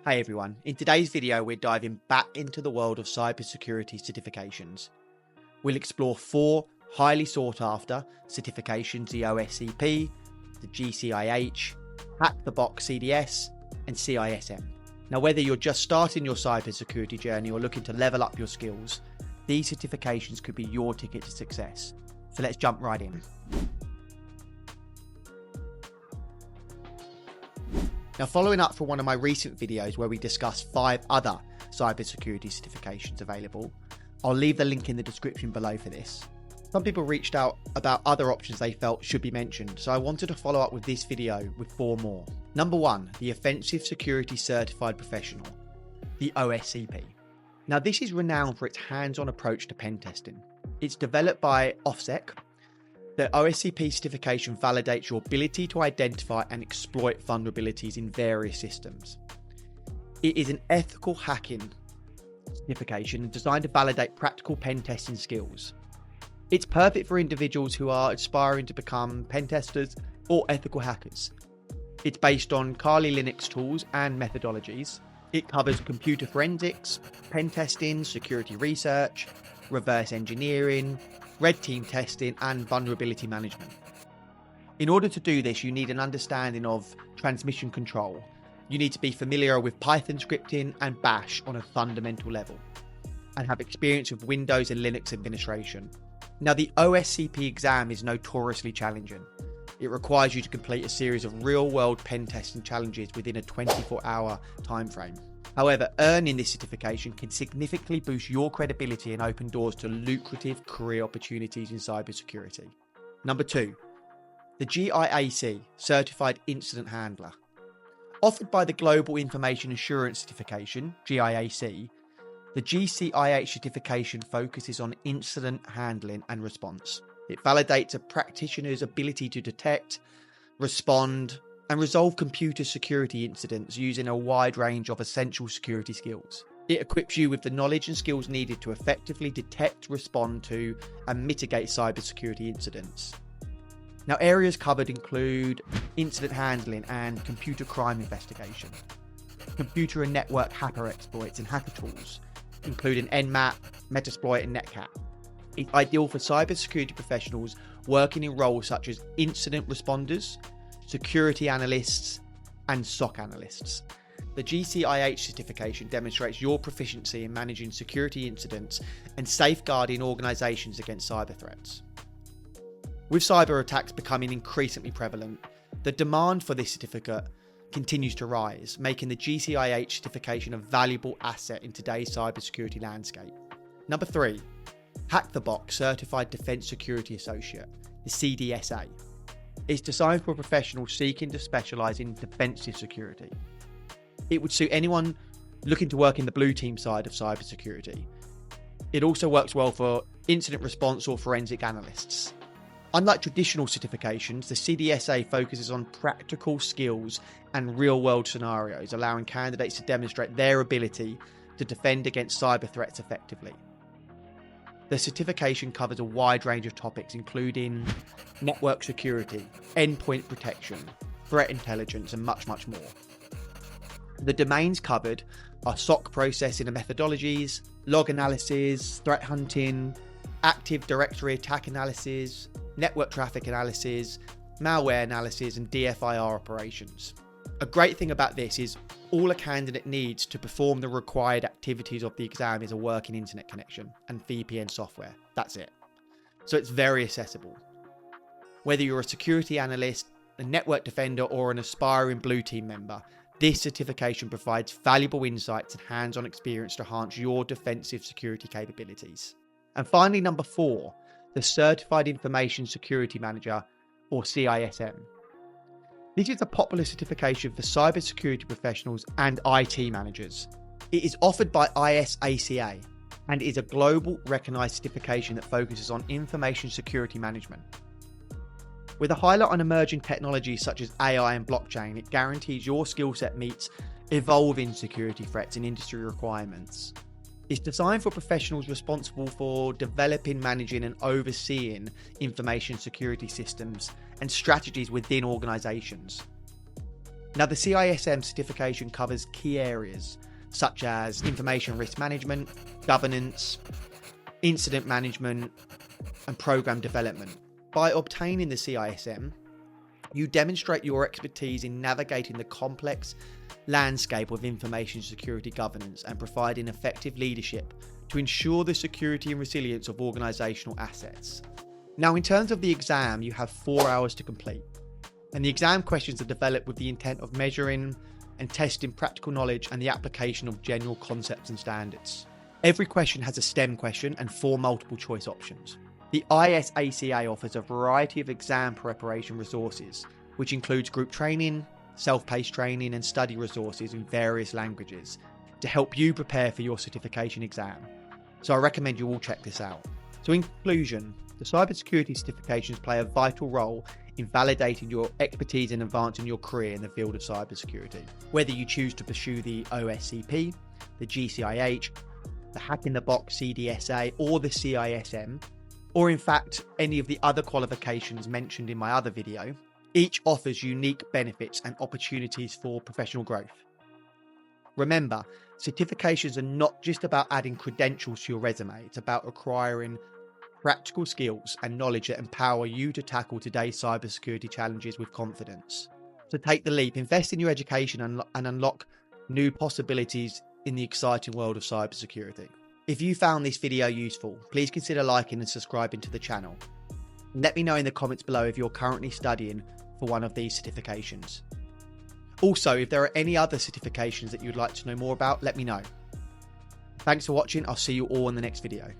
Hey everyone, in today's video we're diving back into the world of cybersecurity certifications. We'll explore 4 highly sought after certifications: the OSCP, the GCIH, Hack The Box CDSA and CISM. Now whether you're just starting your cybersecurity journey or looking to level up your skills, these certifications could be your ticket to success. So let's jump right in. Now, following up from one of my recent videos where we discussed 5 other cybersecurity certifications available, I'll leave the link in the description below for this. Some people reached out about other options they felt should be mentioned, so I wanted to follow up with this video with 4 more. Number 1, the Offensive Security Certified Professional, the OSCP. Now, this is renowned for its hands-on approach to pen testing. It's developed by OSCP. The OSCP certification validates your ability to identify and exploit vulnerabilities in various systems. It is an ethical hacking certification designed to validate practical pen testing skills. It's perfect for individuals who are aspiring to become pen testers or ethical hackers. It's based on Kali Linux tools and methodologies. It covers computer forensics, pen testing, security research, reverse engineering, red team testing and vulnerability management. In order to do this, you need an understanding of transmission control. You need to be familiar with Python scripting and Bash on a fundamental level, and have experience with Windows and Linux administration. Now, the OSCP exam is notoriously challenging. It requires you to complete a series of real-world pen testing challenges within a 24-hour time frame. However, earning this certification can significantly boost your credibility and open doors to lucrative career opportunities in cybersecurity. Number 2, the GIAC Certified Incident Handler. Offered by the Global Information Assurance Certification, GIAC, the GCIH certification focuses on incident handling and response. It validates a practitioner's ability to detect, respond, and resolve computer security incidents using a wide range of essential security skills. It equips you with the knowledge and skills needed to effectively detect, respond to, and mitigate cybersecurity incidents. Now, areas covered include incident handling and computer crime investigation, computer and network hacker exploits and hacker tools, including Nmap, Metasploit, and Netcat. It's ideal for cybersecurity professionals working in roles such as incident responders, security analysts, and SOC analysts. The GCIH certification demonstrates your proficiency in managing security incidents and safeguarding organizations against cyber threats. With cyber attacks becoming increasingly prevalent, the demand for this certificate continues to rise, making the GCIH certification a valuable asset in today's cybersecurity landscape. Number 3, Hack The Box Certified Defense Security Associate, the CDSA. It's designed for professionals seeking to specialize in defensive security. It would suit anyone looking to work in the blue team side of cybersecurity. It also works well for incident response or forensic analysts. Unlike traditional certifications, the CDSA focuses on practical skills and real-world scenarios, allowing candidates to demonstrate their ability to defend against cyber threats effectively. The certification covers a wide range of topics, including network security, endpoint protection, threat intelligence, and much, much more. The domains covered are SOC processing and methodologies, log analysis, threat hunting, Active Directory attack analysis, network traffic analysis, malware analysis, and DFIR operations. A great thing about this is all a candidate needs to perform the required activities of the exam is a working internet connection and VPN software. That's it. So it's very accessible. Whether you're a security analyst, a network defender, or an aspiring blue team member, this certification provides valuable insights and hands-on experience to enhance your defensive security capabilities. And finally, number 4, the Certified Information Security Manager, or CISM. This is a popular certification for cybersecurity professionals and IT managers. It is offered by ISACA and is a global recognized certification that focuses on information security management. With a highlight on emerging technologies such as AI and blockchain, it guarantees your skill set meets evolving security threats and industry requirements. It's designed for professionals responsible for developing, managing, and overseeing information security systems and strategies within organizations. Now, the CISM certification covers key areas such as information risk management, governance, incident management, and program development. By obtaining the CISM, you demonstrate your expertise in navigating the complex landscape of information security governance and providing effective leadership to ensure the security and resilience of organisational assets. Now, in terms of the exam, you have 4 hours to complete, and the exam questions are developed with the intent of measuring and testing practical knowledge and the application of general concepts and standards. Every question has a STEM question and 4 multiple choice options. The ISACA offers a variety of exam preparation resources, which includes group training, self-paced training, and study resources in various languages to help you prepare for your certification exam. So I recommend you all check this out. So in conclusion, the cybersecurity certifications play a vital role in validating your expertise and advancing your career in the field of cybersecurity. Whether you choose to pursue the OSCP, the GCIH, the Hack The Box CDSA, or the CISM, or in fact any of the other qualifications mentioned in my other video, each offers unique benefits and opportunities for professional growth. Remember, certifications are not just about adding credentials to your resume, it's about acquiring practical skills and knowledge that empower you to tackle today's cybersecurity challenges with confidence. So take the leap, invest in your education and unlock new possibilities in the exciting world of cybersecurity. If you found this video useful, please consider liking and subscribing to the channel. Let me know in the comments below if you're currently studying for one of these certifications. Also, if there are any other certifications that you'd like to know more about, let me know. Thanks for watching. I'll see you all in the next video.